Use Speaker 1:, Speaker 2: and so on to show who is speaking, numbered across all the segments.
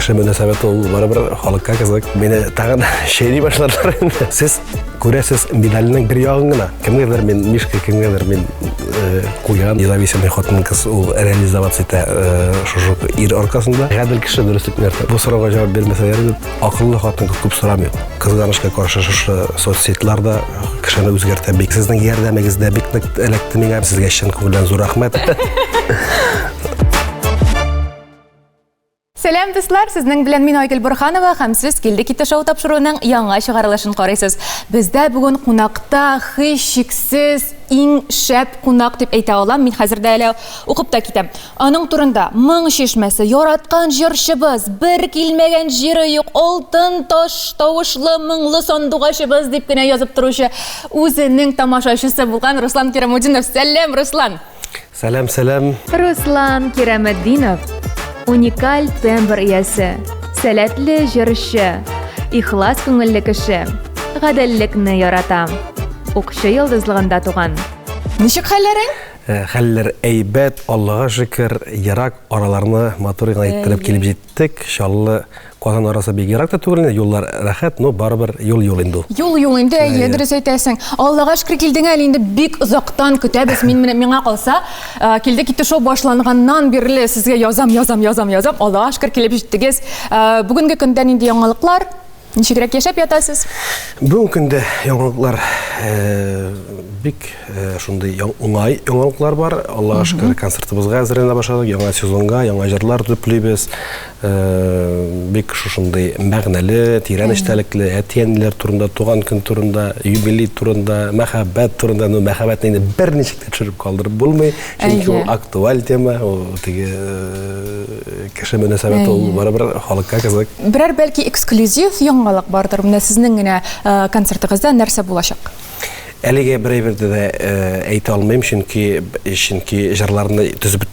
Speaker 1: кеше мөнәсәбәте ул барыбер халыкка кызык. Мине тагын шәйри башларлар инде. Сез күрәсез медальнең бер ягын гына. Кемгәдер мен Мишка, кемгәдер мен куян, независимый хатын-кыз ул реализоваться итә шушы ир аркасында. Гадел кеше дөреслекне. Бу сорауга җавап бирмәсәләр, акыллы хатын күп сорамый. Кызганычка каршы шушы соцсетларда кешене үзгәртә бик. Сезнең ярдәмегез дә бик нык эләкте миңа. Сезгә чын күңелдән зур рәхмәт.
Speaker 2: Сәлам дуслар, сезнең белән мин Айгөл Бурханова һәм сез килде китә шоу тапшыруның яңа чыгарылышын карыйсыз. Бездә бүген кунакта һичшиксез иң шәп кунак дип әйтә алам. Мин хәзер дә әле укып та китәм. Аның турында моң чишмәсе, яраткан җырчыбыз, бер килмәгән җире юк, алтын таш тавышлы моңлы сандугачыбыз дип кенә язып торучы үзенең тамашачысы булган Руслан Кирамутдинов. Сәлам, Руслан.
Speaker 1: Сәлам, сәлам.
Speaker 3: Руслан Кирамутдинов. Уникаль тембр иясе, сәләтле җырчы, ихлас күңелле кеше, гаделлекне ярата. Укчы йолдызлыгында туган.
Speaker 2: Ничек хәлләрең?
Speaker 1: Хәлләр әйбәт, Аллага шөкер, ярак араларны матур иттереп килеп җиттек. Шаллы Казан арасы бик ярак та түгел, юллар рәхәт, но барыбер юл инде.
Speaker 2: Юл инде, дөрес әйтәсең. Аллага шөкер килдең әле инде бик озактан көтәбез. Миңа калса, килде китте шоу башланганнан бирле сезгә язам. Аллага шөкер килеп җиттегез. Бүгенге көндә нинди яңалыклар? Ничегрәк яшәп ятасыз?
Speaker 1: Бүгенге көндә яңалыклар бик шундый уңай яңалыклар бар. Аллага шөкер, концертыбызга әзерләнә башладык. Яңа сезонга яңа җырлар төплибез. Бик шушындай мәгънәле, тирән эчтәлекле әтиәниләр турында, туган көн турында, юбилей турында, мәхәббәт турында, но мәхәббәтне инде берничек тә төшереп калдырып булмый. Чөнки ул актуаль тема, ул теге кеше мөнәсәбәте ул барыбер халыкка кызык.
Speaker 2: Берәр бәлки эксклюзив яңалык бардыр. Менә сезнең генә концертыгызда нәрсә булачак?
Speaker 1: Әлегә берәйбердә дә әйтә алмыйм, чөнки җырларны төзеп,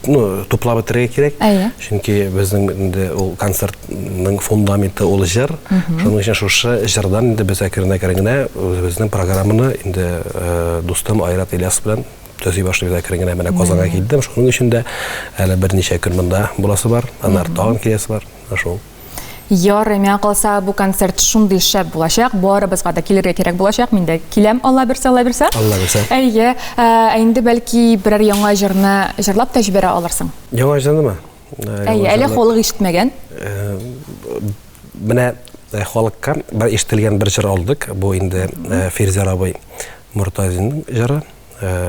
Speaker 1: туплап бетерергә кирәк. Чөнки безнең инде ул концертның фундаменты ул җыр. Шуның өчен шушы җырдан инде без әкрен-әкрен безнең программаны инде дустым Айрат Ильяс белән төзи башлыйбыз әкрен менә Казанга килдем. Шуның өчен дә әле берничә көн монда буласы бар. Аннары тагын киләсе бар. Шул.
Speaker 2: Ярый, миңа калса бу концерт шундый шәп булачак, барыбызга да килергә кирәк булачак. Мин дә киләм, Алла бирсә.
Speaker 1: Алла бирсә.
Speaker 2: Әйе, инде бәлки берәр яңа җырны җырлап та җибәрә алырсың.
Speaker 1: Яңа җырнымы?
Speaker 2: Әйе, әле халык ишетмәгән.
Speaker 1: Менә халыкка бер ишетелгән бер җыр алдык. Бу инде Фирза абый Муртазинның җыры.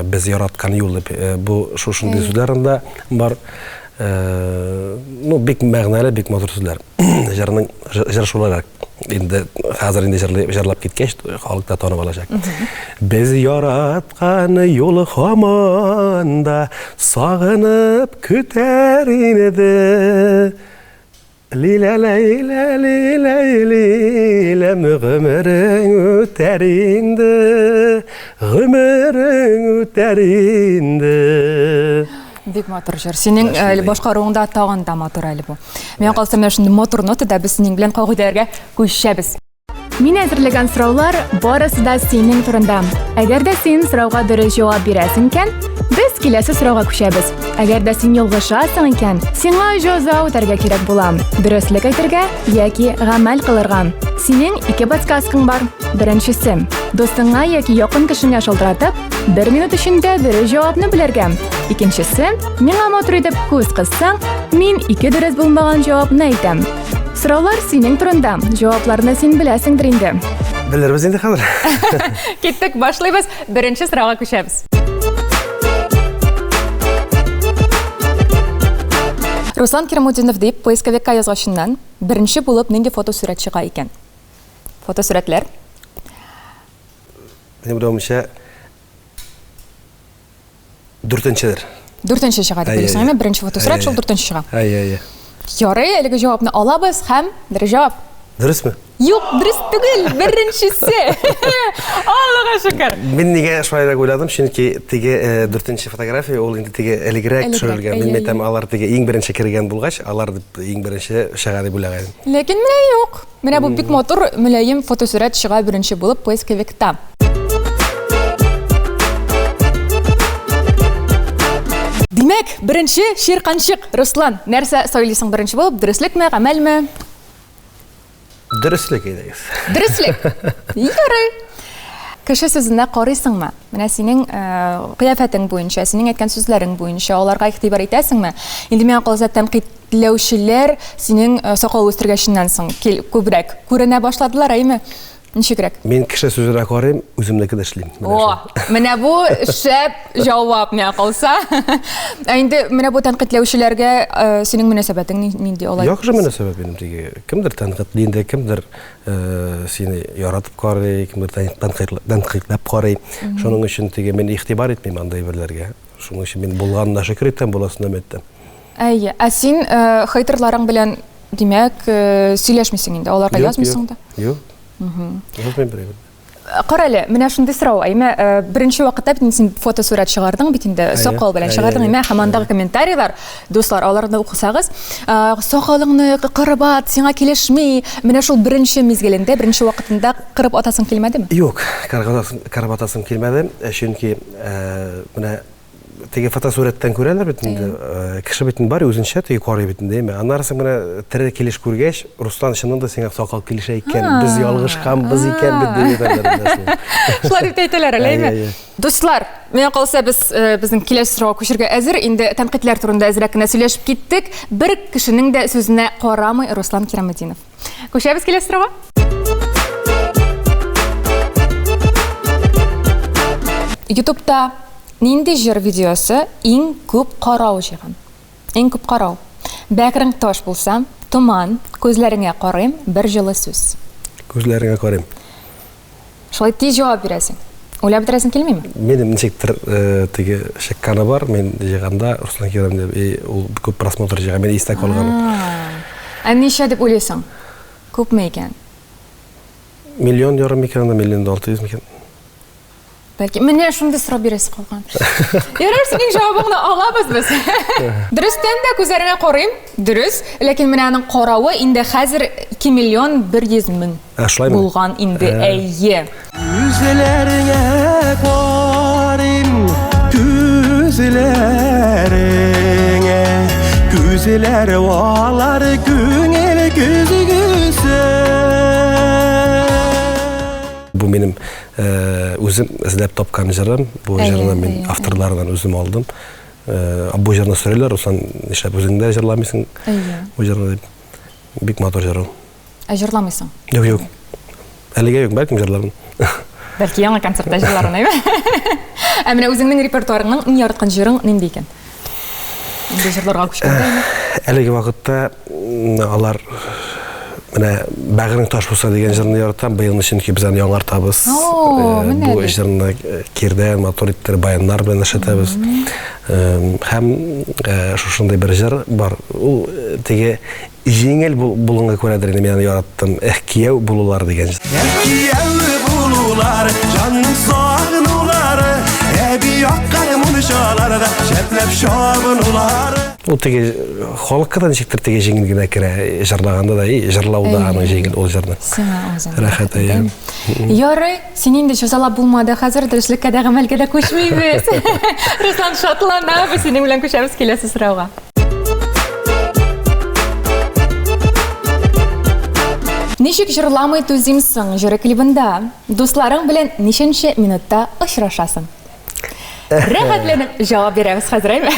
Speaker 1: Без яраткан юл дип. Бу шушындый сүзләрендә бар. Бик мәгънәле, бик матур сүзләр. Җырның җыршулары инде хәзер инде җырлап киткәч, халык та танып алачак. Без яраткан юл һаман да сагынып көтәр инде. Лилә гомерең үтәр инде. Гомерең үтәр инде.
Speaker 2: Бик матур җыр. Синең башкаруыңда тагын да матур әле бу. Миңа калса менә шундый матур нотада без синең белән кагыйдәләргә күчәбез.
Speaker 3: Мин әзерләгән сораулар барысы да синең турында. Әгәр дә син сорауга дөрес җавап бирәсең икән, без киләсе сорауга күчәбез. Әгәр дә син ялгышасың икән, сиңа җәза үтәргә кирәк була. Дөреслекне әйтергә яки гамәл кылырга. Синең ике подсказкаң бар. Беренчесе, достыңа яки якын кешеңә шалтыратып, 1 минут эчендә дөрес җавапны белергә. Икенчесе, миңа матур итеп күз кыссаң, мин 2 дөрес булмаган җавапны әйтәм. Сораулар синең турында. Җавапларны син беләсеңдер инде.
Speaker 1: Белербез инде хәзер.
Speaker 2: Киттек, башлыйбыз. Беренче сорауга күчәбез. Руслан Кирамутдинов дип поисковикка язгачыннан беренче булып нинди фотосурәт чыга икән? Фотосурәтләр?
Speaker 1: Менә бурамча 4-нчедер.
Speaker 2: 4-нче чыга дип беләсеңме? Беренче фотосурәт шул 4-нче чыга. Ярый, әлеге җавапны алабыз һәм дөрес җавап.
Speaker 1: Дөресме?
Speaker 2: Юк, дөрес түгел, беренчесе. Аллага шөкер.
Speaker 1: Мин нигә шулай уйладым, чөнки теге 4-нче фотография ул инде теге элегрәк төшерелгән. Мин әйтәм, алар теге иң беренче кергән булгач, алар иң беренче чыга дип уйлаган.
Speaker 2: Ләкин менә юк. Менә бу бик матур, мөлаем фотосурәт чыга беренче булып поисковикта. Димәк, беренче Ширканчык. Руслан, нәрсә сөйлисең беренче булып? Дөреслекме, гамәлме?
Speaker 1: Дөреслеке дигез.
Speaker 2: Дөреслеке. Ярый. Кеше сүзенә карыйсыңмы? Менә синең кыяфәтең буенча, синең әйткән сүзләрең буенча аларга игътибар итәсеңме? Инде миңа калса тәнкыйтьләүчеләр синең сакал үстергәннән соң күбрәк күренә башладылар, әйме? Ничегрәк?
Speaker 1: Мен кеше сүзенә карыйм, үземнеке дә эшлим.
Speaker 2: Менә бу шәп җавап миңа калса. Инде менә бу тәнкыйтьләүчеләргә синең мөнәсәбәтең нинди алай?
Speaker 1: Яхшы мөнәсәбәт минем теге. Кемдер тәнкыйтьләнде, кемдер сине яратып карый, кемдер тәнкыйтьләп карый. Шуның өчен теге мен игътибар итмим андай берләргә. Шуның өчен мен булганына шөкер итәм, буласын өметтем.
Speaker 2: Әйе, син хейтерларың белән димәк сөйләшмисең инде, аларга язмыйсың да?
Speaker 1: Юк. Язмыйм берәү.
Speaker 2: Карале, менә шундый сорау. Әйме, беренче вакытта бит син фотосурәт чыгардың бит инде, сакал белән чыгардың. Әйме, һәм андагы комментарийлар, дуслар, аларны укысагыз, сакалыңны кырбат, сиңа килешми. Менә шул беренче мизгелендә, беренче вакытында кырып атасың килмәдеме?
Speaker 1: Юк, кырып атасым килмәде. Чөнки менә теге фотосурәттән күрәләр бит инде. Кеше бит бар үзенчә теге карый бит инде, әйме. Аннары менә тере килеш күргәч, Руслан чынында сиңа сакал килешә икән, без ялгышканбыз икән бит дип.
Speaker 2: Шулай дип әйтәләр, әйме. Дуслар, миңа калса безнең киләсе сорауга күчәргә әзер. Инде тәнкыйтьләр турында әзрәк кенә сөйләшеп киттек. Бер кешенең дә сүзенә карамый Руслан Кираметдинов. Күчәбез киләсе сорауга. YouTube'да нинди җыр видеосы иң күп карау җыйган? Иң күп карау. Бәкрең таш булса, туман, күзләреңә карыйм, бер җылы сүз.
Speaker 1: Күзләреңә карыйм.
Speaker 2: Шулай тиз җавап бирәсең. Уйлап бетерәсең килмиме?
Speaker 1: Минем ничектер теге шәкканы бар, мен җыйганда Руслан Кираметдинов ул күп просмотр җыйган, мен истә калган.
Speaker 2: Ничә дип уйлыйсың? Күпме икән?
Speaker 1: Миллион ярым икән, миллион 600 микән?
Speaker 2: Бәлки, менә шундый сорап бирәсе калган. Ярар, синең җавабыңны алабыз без. Дөрестән дә күзләреңә карыйм, дөрес. Ләкин менә аның каравы инде хәзер 2 миллион 100 мең булган инде, әйе.
Speaker 4: Күзләреңә карыйм, күзләр валар күңел күзгүсе.
Speaker 1: Бу минем үзем эзләп тапкан җырым. Бу җырны мин авторлардан үзем алдым. Бу җырны сөйләр, Руслан, нишләп үзең дә җырламыйсың? Бу җырны бик матур җыр.
Speaker 2: Җырламыйсың?
Speaker 1: Юк. Әлегә юк, бәлки җырлармын.
Speaker 2: Бәлки яңа концертта җырларың, әйме? Менә үзеңнең репертуарыңның иң яраткан җырың нинди икән? Инде җырларга күчкәндә.
Speaker 1: Әлеге вакытта алар менә бәгрең таш булса дигән җырны яратам. Быелны чөнки без аны яңартабыз. Бу җырны кирдән матур иттер баяннар белән эшләтәбез. Һәм шушындай бер җыр бар. Ул теге җиңел булганга күрәдер инде, мен аны яраттым. Кияү булулар дигән җыр.
Speaker 4: Кияү булулар, җанның сагынулары, әби яккан муншаларда шәпләп шабынулары.
Speaker 1: Ул теге халыкка да ничектер теге җиңел генә керә, җырлаганда да, җырлауда аның җиңел ул җырны. Рәхәт әйе.
Speaker 2: Ярый, син инде җәзалап булмады, хәзер дөреслеккә дә гамәлгә дә күчмибез. Руслан шатлана, без синең белән күчәбез киләсе сорауга. Ничек җырламый түзимсең җыры клибында? Дусларың белән ничәнче минутта очрашасың? Рәхәтләнеп җавап бирәбез хәзер, әйме?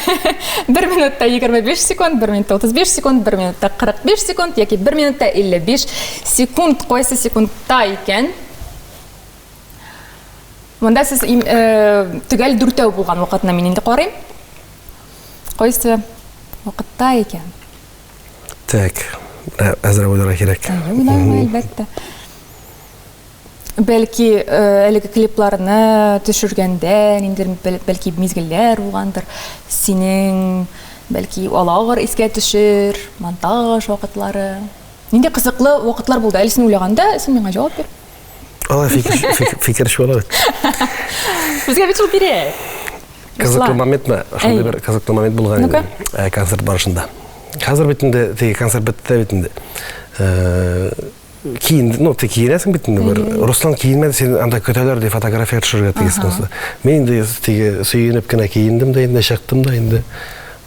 Speaker 2: 1 минутта 25 секунд, 1 минутта 35 секунд, 1 минутта 45 секунд, яки 1 минутта 55 секунд, кайсы секундта икән? Монда сез төгәл 4 булган вакытны мин инде карыйм. Кайсы вакытта икән?
Speaker 1: Так, әзер уйларга кирәк.
Speaker 2: Уйларга әлбәттә. Бәлки әлеге клипларны төшергәндә инде бәлки мизгелләр булгандыр. Синең бәлки алар искә төшер, монтаж вакытлары. Нинди кызыклы вакытлар булды? Әле син уйлаганда, син миңа җавап бир.
Speaker 1: Алла фикер шулай.
Speaker 2: Безгә бит шул кирәк.
Speaker 1: Кызыклы моментме? Шундый бер кызыклы момент булган иде концерт барышында. Хәзер бит инде теге концерт бетте бит инде. Киин, ну, ты киенәсең бит инде бер. Руслан киенмәде, сен анда көтәләр дип фотография төшерергә тигезсең. Мен инде теге сөенеп кенә киендем дә инде, чыктым да инде.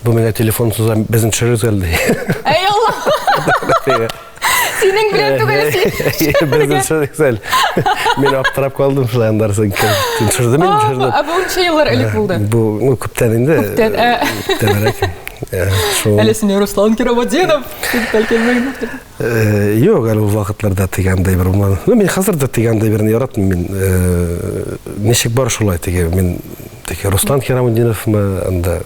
Speaker 1: Бу миңа телефон суза, безне төшерергә geldi.
Speaker 2: Ey Allah! Синең белән түгел.
Speaker 1: Безден сөйлесәл. Мен аптырап калдым шулай андарсын. Төшердем мен төшердем.
Speaker 2: Бу ничә еллар элек булды?
Speaker 1: Бу күптән инде. Күптәнрәк.
Speaker 2: Әле сине Руслан Кирамадинов дип келмәгән.
Speaker 1: Юк, әле ул вакытларда тигәндәй бер булмады. Мен хәзер дә тигәндәй берне яратмыйм мин. Ничек бар шулай тиге мен тиге Руслан Кирамадиновмы анда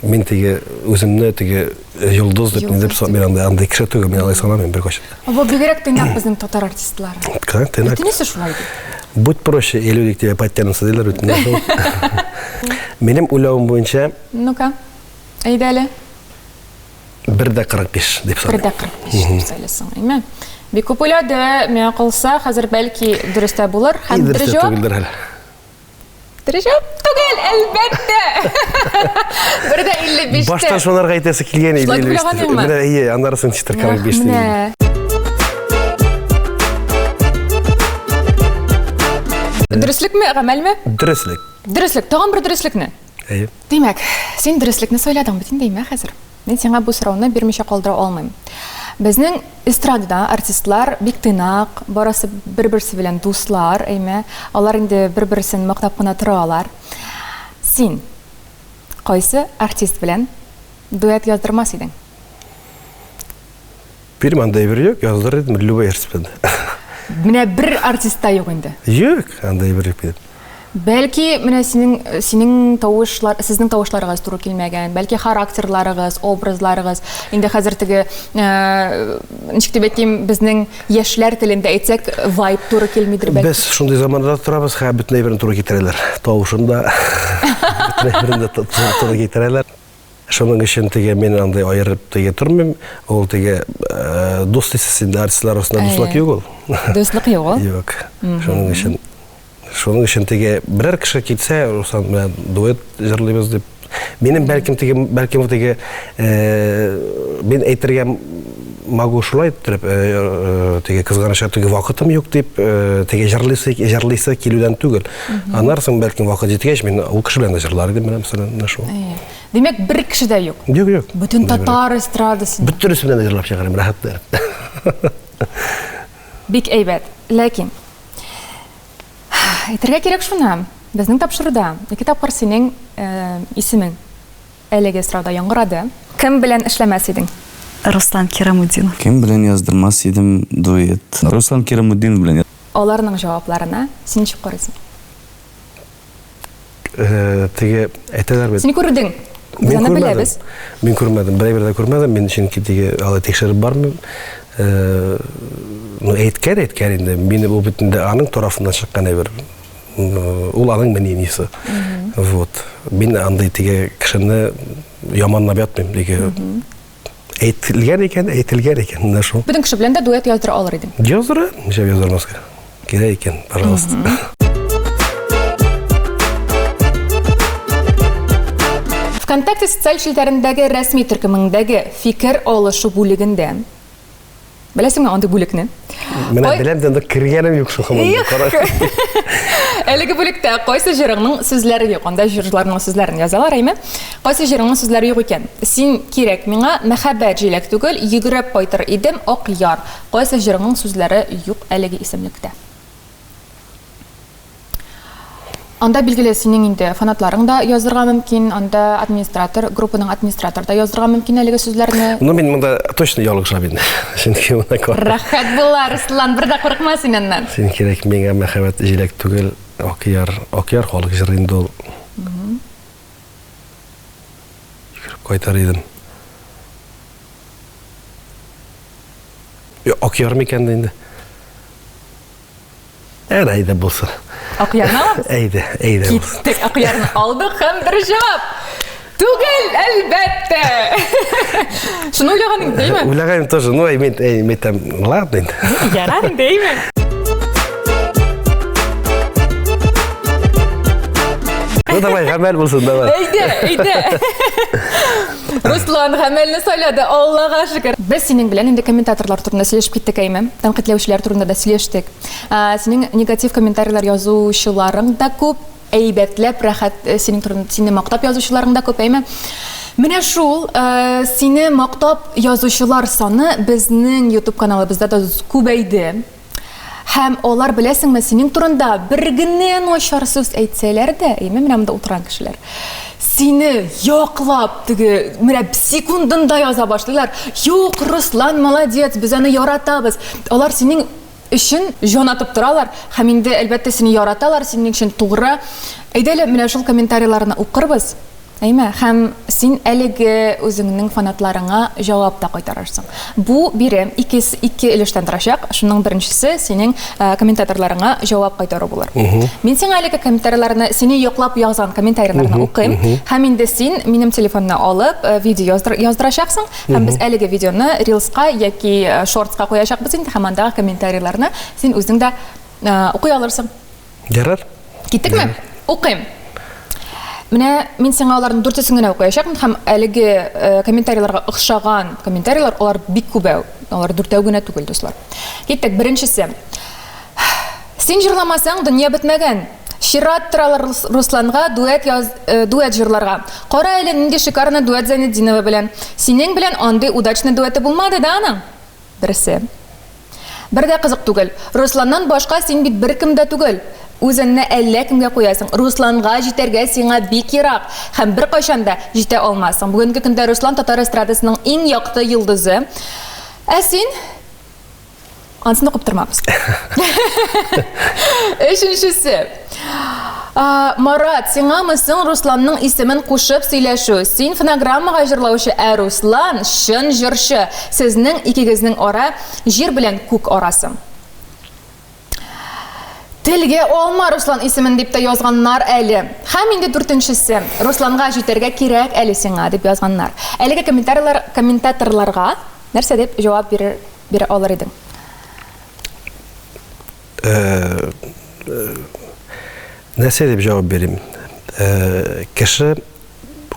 Speaker 1: мен тиге үземне тиге йолдыз дип мен мен анда кеше түгел, мен алай санамыйм бер качан.
Speaker 2: Бу бигрәк тыйнак безнең татар артистлары.
Speaker 1: Тыйнак.
Speaker 2: Несе шулай?
Speaker 1: Будь проще, элюдик тебе подтянутся диләр бит. Минем уйлавым буенча
Speaker 2: Ну-ка. Әйдәле.
Speaker 1: 1:45 дип саныйм.
Speaker 2: 1:45 дип сөйләсәң, әйме? Бик күп уйлады, миңа калса, хәзер бәлки дөрестә булыр. Һәм дөрес җавап. Дөрес җавап түгел, әлбәттә. 1:55.
Speaker 1: Баштан шуларга әйтәсе килгән иде. Менә ие, аннарысын читер 45 дип.
Speaker 2: Дөреслекме, гамәлме?
Speaker 1: Дөреслек.
Speaker 2: Дөреслек, тагын бер дөреслекне.
Speaker 1: Әйе.
Speaker 2: Димәк, син дөреслекне сөйләдең бит инде, әйме хәзер. Мен сиңа бу сорауны бирмичә калдыра алмыйм. Безнең эстрадада артистлар бик тыйнак, барысы бер-берсе белән дуслар, әйме. Алар инде бер-берсен мактап кына торалар. Син кайсы артист белән дуэт яздырмас идең?
Speaker 1: Bir manda bir yok, yazdır dedim, любой артист белән.
Speaker 2: Менә бер артистта юк инде.
Speaker 1: Юк, андай бер yok.
Speaker 2: Бәлки менә синең тавышлар, сезнең тавышларыгыз туры килмәгән, бәлки характерларыгыз, образларыгыз, инде хәзер теге ничек дип әйтим, безнең яшьләр телендә әйтсәк, vibe туры килмидер бәлки.
Speaker 1: Без шундый заманда торабыз, һәм бөтен әйберне туры китерәләр. Тавышында бөтен әйберне туры китерәләр. Шуның өчен теге мен андай аерып теге тормыйм, ул теге дус исендә артистлар арасында дуслык юк ул.
Speaker 2: Дуслык юк ул?
Speaker 1: Юк. Шуның өчен теге берәр кеше китсә, Руслан белән дуэт җырлыйбыз дип. Минем бәлким теге мен әйтергә могу шулай итеп, теге кызганыша теге вакытым юк дип, теге җырлыйсы килүдән түгел. Аннарсын бәлким вакыт җиткәч, мен ул кеше белән җырлар идем, менә мәсәлән, шул.
Speaker 2: Димәк, бер кеше дә юк.
Speaker 1: Юк.
Speaker 2: Бөтен татар эстрадасын.
Speaker 1: Бөтенесе белән җырлап чыгарам, рәхәт.
Speaker 2: Бик әйбәт. Ләкин әйтергә кирәк шуны. Безнең тапшыруда 2 тапкыр синең исемең әлеге эстрада яңгырады. Кем белән эшләмәс идең?
Speaker 5: Руслан Кирамудинов.
Speaker 6: Кем белән яздырмас идем дуэт? Руслан Кирамудинов белән.
Speaker 2: Аларның җавапларына син ничек карыйсың?
Speaker 1: Теге әйтәләр бит.
Speaker 2: Син күрдең. Без аны беләбез.
Speaker 1: Мин күрмәдем, берәр дә күрмәдем. Мин чөнки теге алы тикшереп бармы? Ну әйткән инде. Мине бу битендә аның тарафыннан чыккан әйбер. Ул аның мнениесе. Вот. Мин андай теге кешене яманлап ятмыйм, теге әйтелгән икән, менә шул.
Speaker 2: Бүтән кеше белән дә дуэт яздыра алыр идең.
Speaker 1: Яздыра, ничә яздырмаска. Кирәк икән, пожалуйста.
Speaker 2: ВКонтакте социаль челтәрендәге рәсми төркемендәге фикер алышу бүлегендә беләсеңме андый бүлекне?
Speaker 1: Менә беләм дә кергәнем юк шул һаман.
Speaker 2: Әлеге бүлектә кайсы җырыңның сүзләре юк, анда җырларның сүзләрен язалар, әйме? Кайсы җырыңның сүзләре юк икән? Син кирәк миңа мәхәббәт җиләк түгел, йөгереп кайтыр идем ак яр. Кайсы җырыңның сүзләре юк әлеге исемлектә? Анда билгеле синең инде фанатларың да язырга мөмкин, анда администратор, группаның администратор да язырга мөмкин әлеге сүзләрне.
Speaker 1: Ну мен монда точно ялгышам инде. Чөнки монда кар.
Speaker 2: Рәхәт булар, Руслан, бер дә курыкма синнән.
Speaker 1: Син кирәк миңа мәхәббәт җиләк түгел, ак яр халык җыры инде ул. Кайтар идем. Ак яр микән инде? Әйдә булса.
Speaker 2: Ак ярны алабыз?
Speaker 1: Әйдә булса.
Speaker 2: Киттек, ак ярны алдык һәм бер җавап. Түгел, әлбәттә. Шуны уйлаганың дейме?
Speaker 1: Уйлаганым тоже, ну мен там, ладно.
Speaker 2: Ярар дейме?
Speaker 1: Ну давай, гамәл булсын, давай.
Speaker 2: Әйдә. Руслан гамәлне сайлады, Аллага шөкер. Без синең белән инде комментаторлар турында сөйләшеп киттек, әйме? Тәнкыйтьләүчеләр турында да сөйләштек. Синең негатив комментарийлар язучыларың да күп, әйбәтләп, рәхәт синең турында сине мактап язучыларың да күп, әйме? Менә шул сине мактап язучылар саны безнең YouTube каналыбызда да күбәйде. Һәм алар беләсеңме синең турында бер генә начар сүз әйтсәләр дә, менә монда утырган кешеләр сине яклап теге менә секундында яза башлыйлар. Юк, Руслан молодец, без аны яратабыз. Алар синең өчен җан атып торалар. Һәм инде әлбәттә сине яраталар, синең өчен тугры. Әйдәле менә шул комментарийларны укырбыз. Һәм син әлеге үзеңнең фанатларыңа җавап та кайтарырсың. Бу бире ике өлештән торачак. Шуның беренчесе синең комментаторларыңа җавап кайтару булыр. Мин сиңа әлеге комментарийларны, сине яклап язган комментарийларны укыйм. Һәм инде син минем телефонны алып видео яздырачаксың. Һәм без әлеге видеоны Reels'ка яки Shorts'ка куячакбыз инде. Һәм андагы комментарийларны син үзең дә укый алырсың.
Speaker 1: Ярар.
Speaker 2: Киттекме? Укыйм. Менә мин сиңа аларның дүртесен генә укыячакмын һәм әлеге комментарийларга охшаган комментарийлар алар бик күбәү. Алар дүртәү генә түгел, дуслар. Киттек, беренчесе. Син җырламасаң дөнья бетмәгән. Шират торалар Русланга дуэт җырларга. Кара әле нинди шикарны дуэт Зәйнетдинова белән. Синең белән андый удачный дуэты булмады да аның. Берсе. Бер дә кызык түгел. Русланнан башка син бит беркем дә түгел. Үзеңне әллә кемгә куясың. Русланга җитәргә сиңа бик ерак һәм бер кайчан да җитә алмассың. Бүгенге көндә Руслан татар эстрадасының иң якты йолдызы. Ә син ансыны укып тормабыз. Өченчесе. Марат, сиңамысың Русланның исемен кушып сөйләшү. Син фонограммага җырлаучы, ә Руслан чын җырчы. Сезнең икегезнең ара җир белән күк арасы. Телгә алма Руслан исемен дип тә язганнар әле. Һәм инде дүртенчесе. Русланга җитәргә кирәк әле сиңа дип язганнар. Әлеге комментаторларга нәрсә дип җавап бирә алыр идең?
Speaker 1: Нәрсә дип җавап бирим? Кеше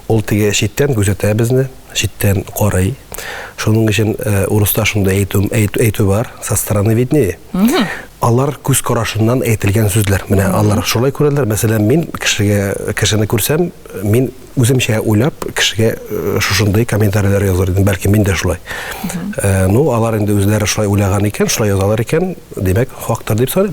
Speaker 1: ул теге читтән күзәтә безне, читтән карый. Шуның өчен урыста шунда әйтү бар, со стороны виднее. Алар күз карашыннан әйтелгән сүзләр. Менә алар шулай күрәләр. Мәсәлән, мин кешене күрсәм, мин үземчә уйлап кешегә шушындай комментарийлар язар идем. Бәлки мин дә шулай. Ну, алар инде үзләре шулай уйлаган икән, шулай язалар икән, димәк, хактыр дип саныйм.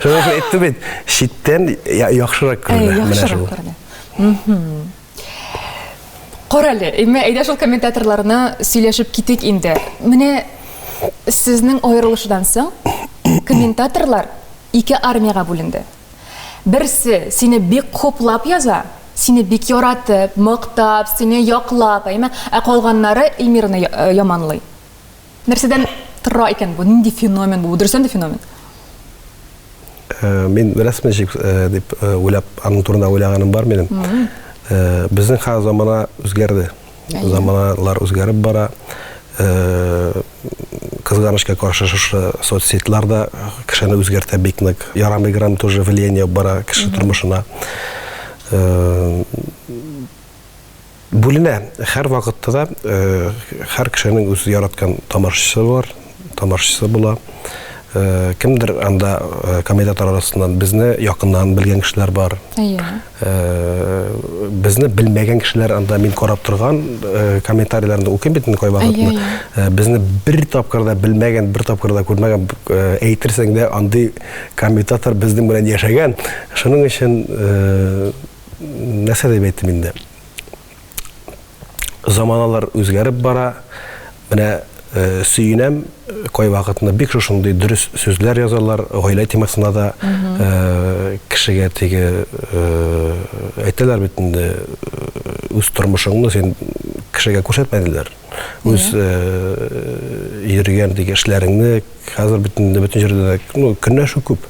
Speaker 1: Шуңа әйтте бит, читтән яхшырак күренә менә шул.
Speaker 2: Карале, әйдә шул комментаторларны сөйләшеп китик инде. Менә сезнең аерылышудан соң комментаторлар ике армияга бүленде. Берсе сине бик хуплап яза, сине бик яратып, мактап, сине яклап, ә калганнары Эльмираны яманлый. Нәрсәдән тора икән бу? Нинди феномен бу? Дөресен дә феномен.
Speaker 1: Мин рәсмәчек дип уйлап, аның турында уйлаганым бар минем. Безнең замана үзгәрде. Заманалар үзгәреп бара. Кызганычка каршы шушы соцсетларда кешене үзгәртә бик нык. Ярамыйгран тоже влияние бара кеше тормышына. Бүленә һәр вакытта да һәр кешенең үз яраткан тамашачысы була. Кемдер анда комментатор арасыннан безне якыннан белгән кешеләр бар. Безне белмәгән кешеләр анда мин карап торган комментарийларны укыйм бит кай вакытны. Безне бер тапкырда белмәгән, бер тапкырда күрмәгән әйтерсең дә андый комментатор безнең белән яшәгән. Шуның өчен нәрсә дип әйттем инде. Заманалар үзгәреп бара. Менә сөйінәм, кай вакытны бик шушындай дөрес сүзләр язалар, гаилә темасына да кешегә теге әйтәләр бит инде үз тормышыңны син кешегә күрсәтмәделәр. Үз йөргән теге эшләреңне хәзер бөтен җирдә көнләшү күп.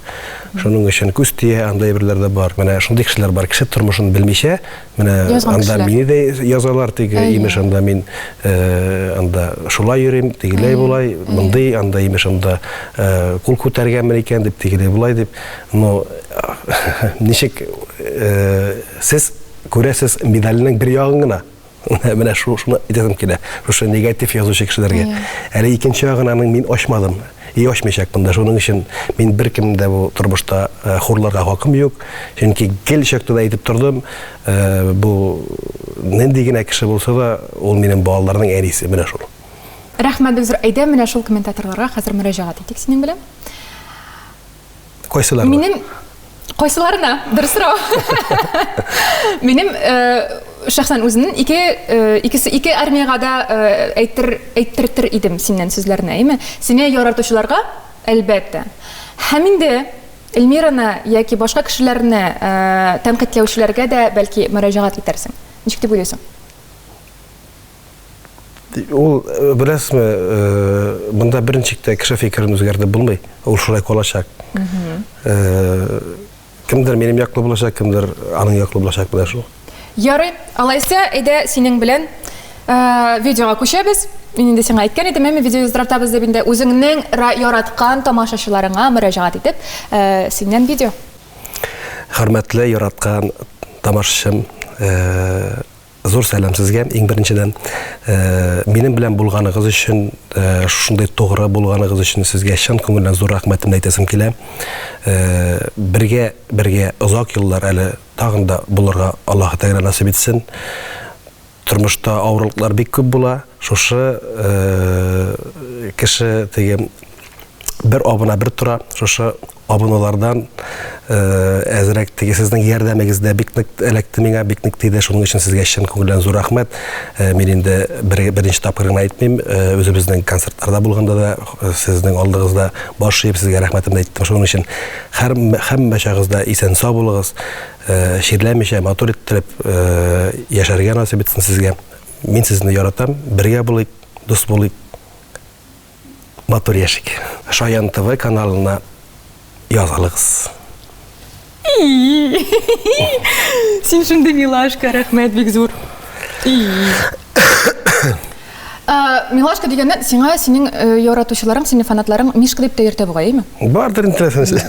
Speaker 1: Шуның өчен күз тия андай берләр дә бар. Менә шундый кешеләр бар, кеше тормышын белмичә, менә анда мине дә язалар теге имеш анда мин анда шулай йөрим, тегеләй булай, мондый анда имеш анда кул күтәргәнмен икән дип тегеләй булай дип. Но ничек сез күрәсез медальның бер ягын гына. Менә шуны әйтәм килә. Шушы негатив язучы кешеләргә. Әле икенче ягын аның мин ачмадым. yaşmayacakmın da. Şunun için men bir kimde bu turmuşta hurlarga hakkım yok. Çünkü gelecekte de aytıp turdum. Bu ne degene kişi bolsa da ol menin balalarning en iyisi mene şol.
Speaker 2: Rahmat Безур, әйдә менә шул комментаторларга хәзер мөрәҗәгать итик синең белән.
Speaker 1: Кайсылар?
Speaker 2: Минем кайсыларына дөрес сорау. Минем шәхсән үземнең ике армиягә да әйттерер идем синнән сүзләрне, әйме? Сине яратучыларга әлбәттә. Һәм инде Эльмираны яки башка кешеләрне тәнкыйтьләүчеләргә дә бәлки мөрәҗәгать итәрсең. Ничек дип уйлыйсың?
Speaker 1: Ул беләсме, монда беренчектә кеше фикерен үзгәртеп булмый. Ул шулай калачак. Кемдер минем яклы булачак, кемдер аның яклы булачак белән шул.
Speaker 2: Ярый, алайса, әйдә синең белән видеога күчәбез. Мин инде сиңа әйткән идем, әмма видео яздыртабыз дип инде үзеңнең яраткан тамашачыларыңа мөрәҗәгать итеп, синнән видео.
Speaker 1: Хөрмәтле яраткан тамашачым, зур сәлам сезгә. Иң беренчедән минем белән булганыгыз өчен, шушындай тогры булганыгыз өчен сезгә чын күңелдән зур рәхмәтемне әйтәсем килә. Бергә озак еллар әле тагын да булырга Аллаһ Тәгалә насыйп итсен. Тормышта авырлыклар бик күп була. Шушы кеше теге бер абына бер тора. Шушы абыналардан әзрәк теге сезнең ярдәмегездә бик нык эләкте миңа, бик нык тиде. Шуның өчен сезгә чын күңелдән зур рәхмәт. Мин инде беренче тапкыр гына әйтмим, үзебезнең концертларда булганда да сезнең алдыгызда баш иеп сезгә рәхмәтемне әйттем. Шуның өчен һәммә чагызда исән сау булыгыз. Ширләмичә, матур иттереп яшәргә насыйп итсен сезгә. Мин сезне яратам, бергә булыйк, дус булыйк. Матур яшик. Шаян ТВ каналына язалыгыз.
Speaker 2: Син шундый милашка, рәхмәт бик зур. Милашка дигәндә, синең яратучыларың, синең фанатларың Мишка дип тә йөртә бугай, әйме?
Speaker 1: Бардыр интересный.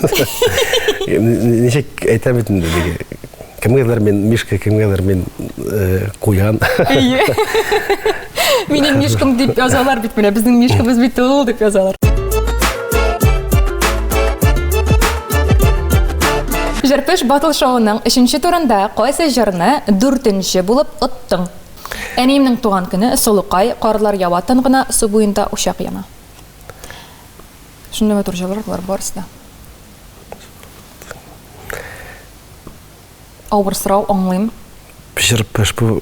Speaker 1: Ничек әйтәм бит инде. Кемгәдер мен Мишка, кемгәдер мен Куян.
Speaker 2: Минем Мишкам дип язалар бит менә, безнең Мишкабыз бит ул дип язалар. Җырпыш батл шоуның 3нче турында кайсы җырны 4нче булып оттың? Әниемнең туган көне Солукай, карлар яватын гына, су буенда ушак яна. Шундый матур җырлар барысы да. Авыр сорау аңлыйм.
Speaker 1: Җырпыш бу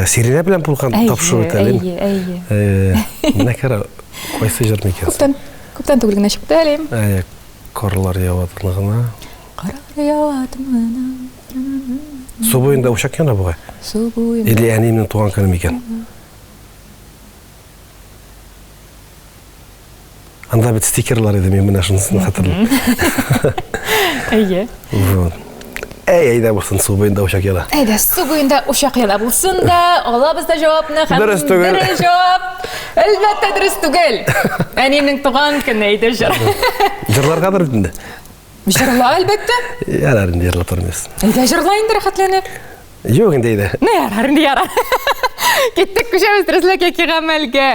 Speaker 1: Сирина белән булган тапшыру итәлем. Менә кара, кайсы җыр микән?
Speaker 2: Күптән түгел генә чыкты әлем.
Speaker 1: Карлар яватын гына.
Speaker 2: Карлар яватын гына.
Speaker 1: Су буенда ушак яна бугай.
Speaker 2: Су буенда.
Speaker 1: Или әниемнең туган көне микән? Анда бит стикерлар иде, мен менә шунысын хәтерлим.
Speaker 2: Әйе.
Speaker 1: Әйдә булсын, су буенда ушак яна.
Speaker 2: Әйдә, су буенда ушак яна булсын да, алабыз да җавапны һәм
Speaker 1: Дөрес түгел.
Speaker 2: дөрес җавап. Әлбәттә дөрес түгел. Әниемнең туган көне иде җыр.
Speaker 1: Җырларгадыр инде.
Speaker 2: Җырла әлбәттә.
Speaker 1: Ярар инде җырлап тормыйс.
Speaker 2: Әйдә җырла инде рәхәтләнеп.
Speaker 1: Юк инде иде.
Speaker 2: Не ярар инде ярар. Киттек күчәбез дөреслеккә ки гамәлгә.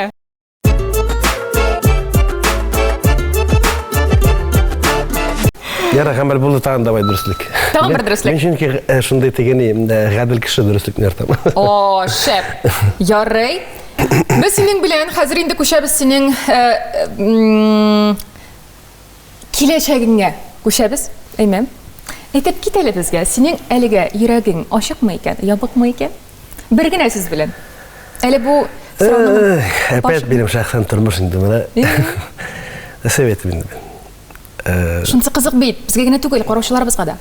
Speaker 1: Яра гамәл булды тагын давай дөрестлек.
Speaker 2: Тагын бер дөрестлек.
Speaker 1: Мин чөнки шундый тегене гадел кеше дөреслекне яртам.
Speaker 2: О, шәп. Ярый. Без синең белән хәзер инде күчәбез синең киләчәгеңә күчәбез. Әйме? Әйтеп кит әле безгә. Синең әлегә йөрәгең ачыкмы икән, ябыкмы икән? Бер генә сүз белән. Әле бу сорауның
Speaker 1: Әпәт минем шәхсән тормыш инде менә. Советым инде.
Speaker 2: Шунысы кызык бит. Безгә генә түгел, караучыларыбызга да.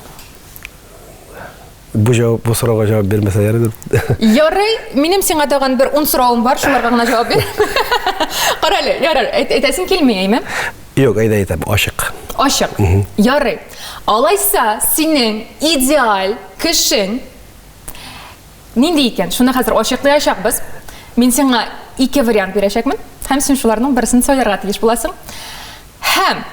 Speaker 1: Бу сорауга җавап бермәсә ярый.
Speaker 2: Ярый, минем сиңа тагын бер 10 сораум бар, шуларга гына җавап бир. Кара әле, ярар, әйтәсең килми, әйме?
Speaker 1: Юк, әйдә әйтәм, ачык.
Speaker 2: Ачык. Ярый. Алайса, синең идеаль кешең нинди икән? Шуны хәзер ачыклаячакбыз. Мин сиңа 2 вариант бирәчәкмен. Һәм син шуларның берсен сайларга тиеш буласың. Һәм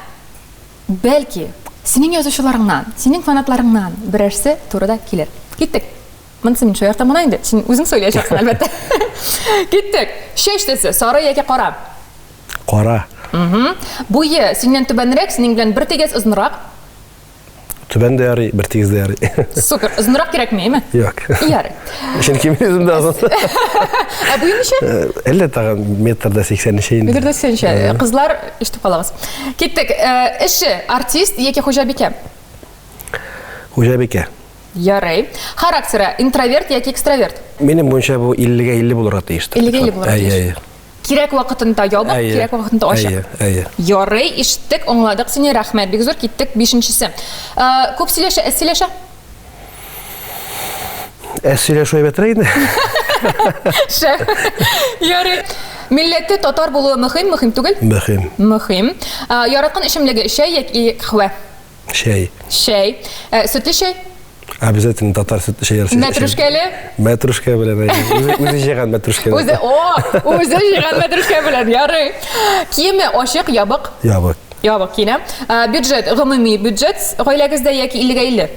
Speaker 2: бәлки синең язучыларыңнан, синең фанатларыңнан берәрсе турыда килер. Киттек. Монысы мин шуяртам гына инде. Син үзең сөйләячәксең әлбәттә. Киттек. Шештесе, сары яки кара?
Speaker 1: Кара.
Speaker 2: Буе синнән түбәнрәк, синең белән бер тигез озынрак.
Speaker 1: Түбән дә ярый, бер тигез дә ярый.
Speaker 2: Супер. Озынрак кирәкмәйме?
Speaker 1: Yok.
Speaker 2: Ярый.
Speaker 1: Чөнки мин үзем дә азан.
Speaker 2: Буе ничә?
Speaker 1: Әллә тагын метрда 80 шейин.
Speaker 2: Метрда 80. Кызлар ишетеп калагыз. Киттек. Эше артист яки хуҗабикә?
Speaker 1: Хуҗабикә.
Speaker 2: Ярый. Характеры интроверт яки экстраверт?
Speaker 1: Минем буенча бу 50-га 50 булырга тиеш.
Speaker 2: 50-га 50 булырга тиеш. Кирәк вакытында ябык, кирәк вакытында ачык. Ярый, ишеттек, аңладык. Сине рәхмәт. Бик зур. Киттек 5-нчесе. Күп сөйләшә, әз сөйләшә?
Speaker 1: Әз сөйләшә бетрә инде.
Speaker 2: Ярый. Милләте татар булуы мөһим түгел?
Speaker 1: Мөһим.
Speaker 2: Мөһим. Яраткан эчемлеге чәй яки кахва?
Speaker 1: Чәй.
Speaker 2: Чәй. Сөтле чәй?
Speaker 1: Обязательно татар сөтле чәй ярсый.
Speaker 2: Мәтрүшкәле?
Speaker 1: Мәтрүшкә белән. Үзе җыган мәтрүшкә.
Speaker 2: Үзе җыган мәтрүшкә белән. Ярый. Киеме ачык, ябык?
Speaker 1: Ябык.
Speaker 2: Ябык киеме. Бюджет, гомуми бюджет гаиләгездә яки 50-га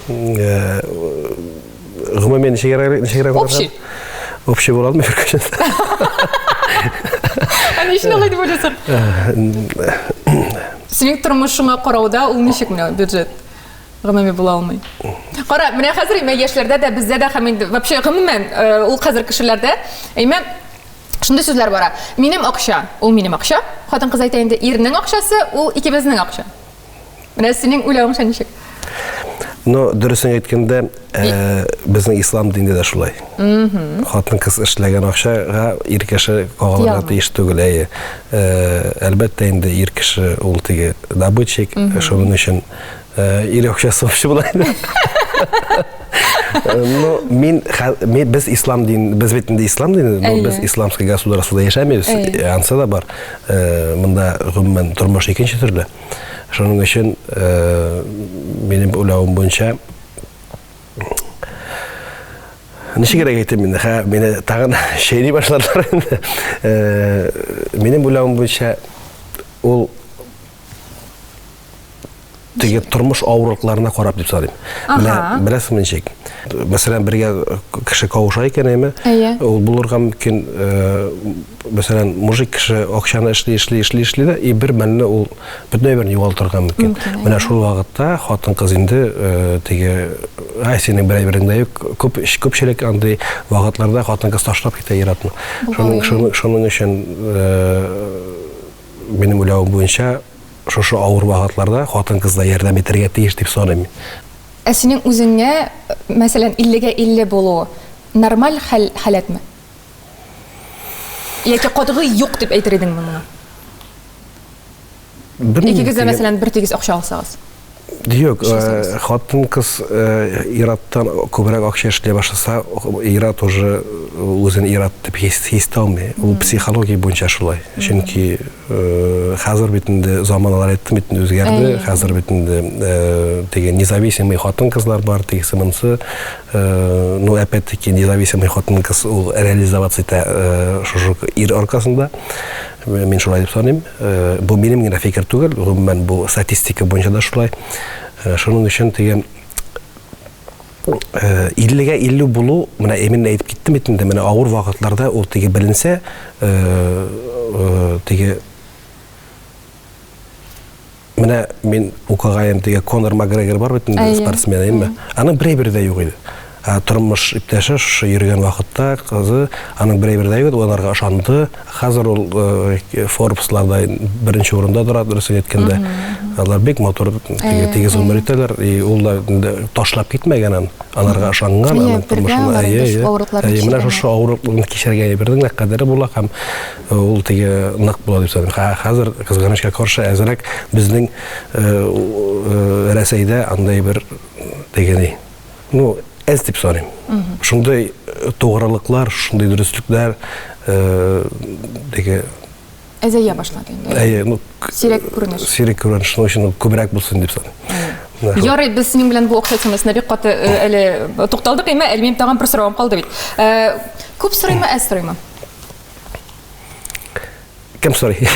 Speaker 2: 50?
Speaker 1: Гомуми ничегрәк?
Speaker 2: Общий.
Speaker 1: Общий була алмый бер.
Speaker 2: Аны ишне алай дип уйласаң. Синең тормышыңа карауда ул ничек менә бюджет? Гомуми була алмый. Кара, менә хәзер яшьләрдә дә бездә дә һәм вообще гомумән ул хәзер кешеләрдә әймән шундый сүзләр бара. Минем акча, ул минем акча. Хатын кыз әйтә инде, ирнең акчасы, ул икебезнең акча. Менә синең уйлавыңча ничек?
Speaker 1: Но дөресен әйткәндә, безнең ислам диндә дә шулай. Хатын кыз эшләгән акчага ир кеше кагаларга тиеш түгел. Әлбәттә инде ир кеше ул теге добытчик, шуның өчен ир акчасы вообще була инде. Но без ислам дин, без бит инде ислам дини, но без исламский государствода яшәмибез. Ансы да бар. Монда гомумән тормыш икенче төрле. Шуның өчен минем уйлавым буенча ничек әйтәм инде, мине тагын шәйри башладылар инде. Минем уйлавым буенча ул теге тормыш авырлыкларына карап дип саныйм. Менә беләсезме ничек? Мәсәлән, бергә кеше кавыша икән әйме, ул булырга мөмкин, мәсәлән, мужик кеше акчаны эшли дә, и бер мәлне ул бөтенләй берне югалтырга мөмкин. Менә шул вакытта хатын кыз инде теге синең берәй-береңдә юк, күпчелек андый вакытларда хатын кыз ташлап китә иратны. Шуның өчен минем уйлавым буенча шушы авыр вакытларда хатын кызга ярдәм итәргә тиеш дип саныйм.
Speaker 2: Синең үзеңә, мәсәлән, 50-га 50 булу нормаль халәтме? Яки катгый юк дип әйтер идеңме моны? Икегезгә мәсәлән бер тигез акча алсагыз.
Speaker 1: Юк, хатын кыз ираттан күбрәк акча эшләй башласа, ират уже үзен ират дип хис алмый. Ул психология буенча шулай. Чөнки хәзер бит инде заманалар әйттем бит үзгәрде. Хәзер бит инде теге независимый хатын кызлар бар, тегесе монсы. Ну, опять-таки, независимый хатын кыз ул реализоваться итә шушы ир аркасында. Мин шулай дип саныйм. Бу минем генә фикер түгел, гомумән бу статистика буенча да шулай. Шуның өчен теге 50-га 50 булу, менә Эмин әйтеп киттем бит инде, менә авыр вакытларда ул теге беленсә, теге менә мин укыган теге Конор Макгрегор бар бит инде, спортсмен әйме. Аның берәй-бер дә юк иде. Тормыш иптәше шушы йөргән вакытта кызы аның берәй-бер дә аларга ышанды. Хәзер ул Forbes-ларда беренче урында тора, дөресен әйткәндә. Алар бик мотор тигез гомер итәләр, и ул да ташлап китмәгән, аларга ышанган, аның тормышына. Менә шушы авырлыкны кичергән бердән кадәре була һәм ул теге нык була дип саныйм. Хәзер кызганычка каршы әзрәк безнең Рәсәйдә андай бер дигәни. Ну, әз дип саныйм. Шундай тугрылыклар, шундай дөреслекләр теге
Speaker 2: әзәя башлады инде. Сирәк күренеш.
Speaker 1: Сирәк күренеш, шуның күбрәк булсын дип саныйм.
Speaker 2: Ярый, без синең белән бу акча темасына бик каты әле тукталдык, әмма әлбәттә тагын бер соравым калды бит. Күп сорыймы, әз сорыймы?
Speaker 1: Кем сорый?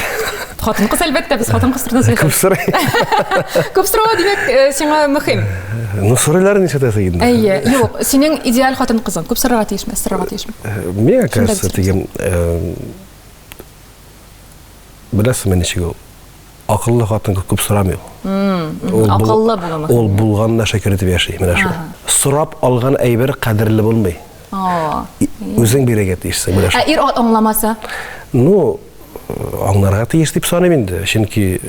Speaker 2: Хатын кыз әлбәттә, без хатын кыз турында
Speaker 1: Күп сорый.
Speaker 2: Күп сорау димәк сиңа мөһим.
Speaker 1: Ну, сорыйлар ничә дә инде.
Speaker 2: Әйе, юк, синең идеал хатын кызың күп сорарга тиешме, сорарга тиешме?
Speaker 1: Миңа кажется, теге Беләсең мен ничек ул? Акыллы хатын күп сорамый.
Speaker 2: Акыллы булымы.
Speaker 1: Ул булганына шәкер итеп яши, менә шу. Сорап алган әйбер кадерле булмый. Үзең бирәгә тиешсең, менә шу.
Speaker 2: Ир аңламаса?
Speaker 1: Ну, аңларга тиеш дип саныйм инде. Чөнки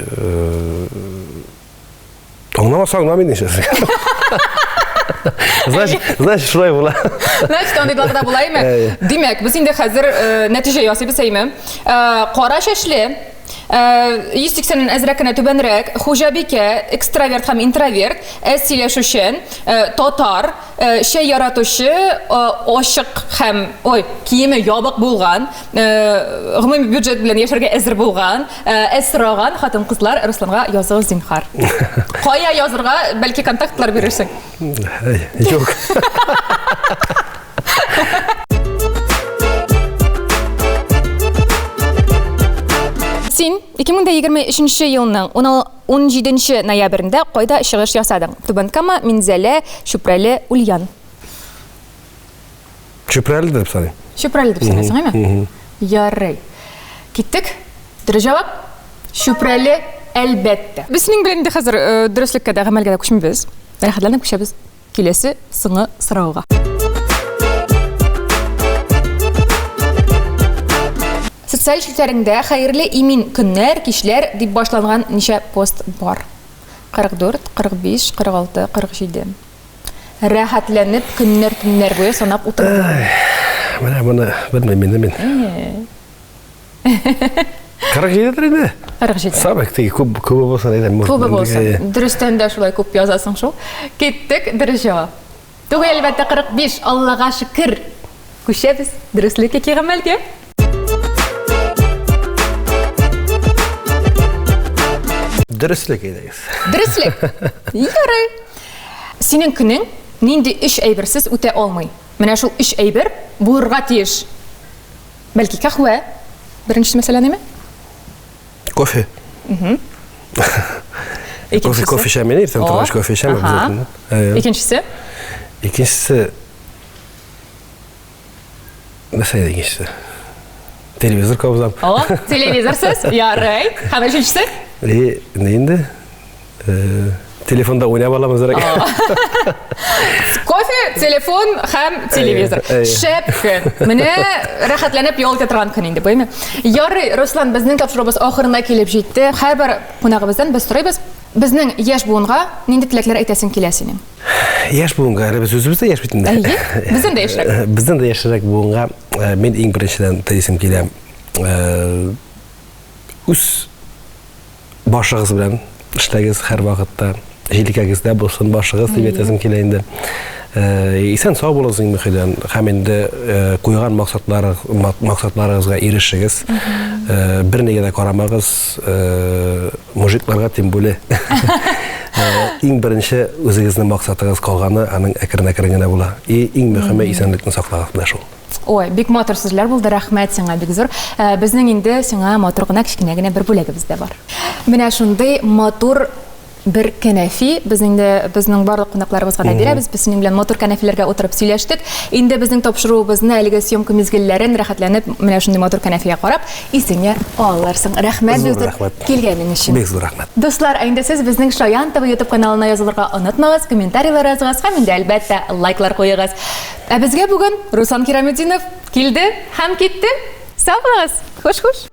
Speaker 1: аңламаса аңламый дишәсең. Значит, шулай була.
Speaker 2: Значит, андый вакытта булаймы? Димәк, без инде хәзер нәтиҗә ясыйбыз әйме? Кара чәчле, 180 әзрәк кенә түбәнрәк, хуҗабикә, экстраверт һәм интроверт, сөйләшүчән, татар, шәй яратучы, ашык һәм, киеме ябык булган, гомуми бюджет белән яшәргә әзер булган, сораган хатын-кызлар Русланга языгыз зинһар. Кая язырга, бәлки контактлар бирерсең?
Speaker 1: Юк.
Speaker 2: Син 2023 елның 17 ноябрендә кайда чыгыш ясадың? Түбәнкама, Минзәлә, Чүпрәле, Ульян.
Speaker 1: Чүпрәле дип саныйм.
Speaker 2: Чүпрәле дип саныйсың, әйме? Ярый. Киттек. Дөрес җавап? Чүпрәле, әлбәттә. Без синең белән инде хәзер дөреслеккә дә гамәлгә дә күчмибез. Рәхәтләнеп күчәбез. Киләсе сыңы сорауга. Социаль челтәрендә хәерле имин көннәр, кичләр дип башланган ничә пост бар? 44, 45, 46, 47. Рәхәтләнеп көннәр буе санап утырдым.
Speaker 1: Менә белмәйм инде мин. 47 инде.
Speaker 2: 47.
Speaker 1: Сабак теге күп булса әйтәм.
Speaker 2: Күп булса. Дөрестән дә шулай күп язасың шул. Киттек, дөрес җавап. Түгел, әлбәттә 45. Аллага шөкер. Күчәбез дөреслеккә кигәмәлгә.
Speaker 1: Дөреслеккә әйтәгез.
Speaker 2: Дөреслек. Ярый. Синең көнең нинди эш әйберсез үтә алмый. Менә шул эш әйбер булырга тиеш. Бәлки кахва. Беренче мәсьәлә неме?
Speaker 1: Кофе. Кофе шәмені, ертең тұрғаш кофе шәмі обязательно.
Speaker 2: Икенчесе?
Speaker 1: Икенчесе... Насайда икенчесе? Телевизор қабызам.
Speaker 2: Телевизорсыз? Ярай. Һәм үшіншісі?
Speaker 1: Не енді? Телефонда ойнап аламыз рәк.
Speaker 2: Кофе, телефон һәм телевизор. Шәп көн. Менә рәхәтләнеп ял итә торган көн инде, буймы? Ярый, Руслан, безнең тапшыруыбыз ахырына килеп җитте. Һәрбер кунагыбыздан без сорыйбыз. Безнең яшь буынга нинди теләкләр әйтәсең килә синең?
Speaker 1: Яшь буынга, без үзебездә яшь бит инде.
Speaker 2: Бездән дә яшьрәк.
Speaker 1: Бездән дә яшьрәк буынга мен иң беренчедән телисем килә. Үз башыгыз белән эшләгез һәр вакытта. Җилкәгездә булсын башыгыз дип әйтәсем килә инде. Исән сау булыгыз мөхәдән, һәм инде куйган максатларыгызга ирешегез. Бер нигә дә карамагыз, мужикларга тем более. Иң беренче үзегезнең максатыгыз калганы аның әкрен-әкрен генә була. Иң мөһиме исәнлекне саклагыз белән шул.
Speaker 2: Ой, бик матур сүзләр булды, рәхмәт сиңа бик зур. Безнең инде сиңа матур гына кичкенә генә бер бүлегебез дә бар. Менә шундый матур бер кәнәфи, безнең барлык кунакларыбызга да бирәбез. Без синең белән матур кәнәфиләргә утырып сөйләштек. Инде безнең тапшыруыбызны, әлеге съемка мизгелләрен рәхәтләнеп, менә шундый матур кәнәфигә карап, исеңә алырсың. Рәхмәт килгәнең өчен.
Speaker 1: Бик зур рәхмәт.
Speaker 2: Дуслар, инде сез безнең Шаян ТВ YouTube каналына язылырга онытмагыз, комментарийлар языгыз һәм инде әлбәттә лайклар куегыз. Ә безгә бүген Руслан Кераметдинов килде һәм китте. Сау булыгыз. Хуш-хуш.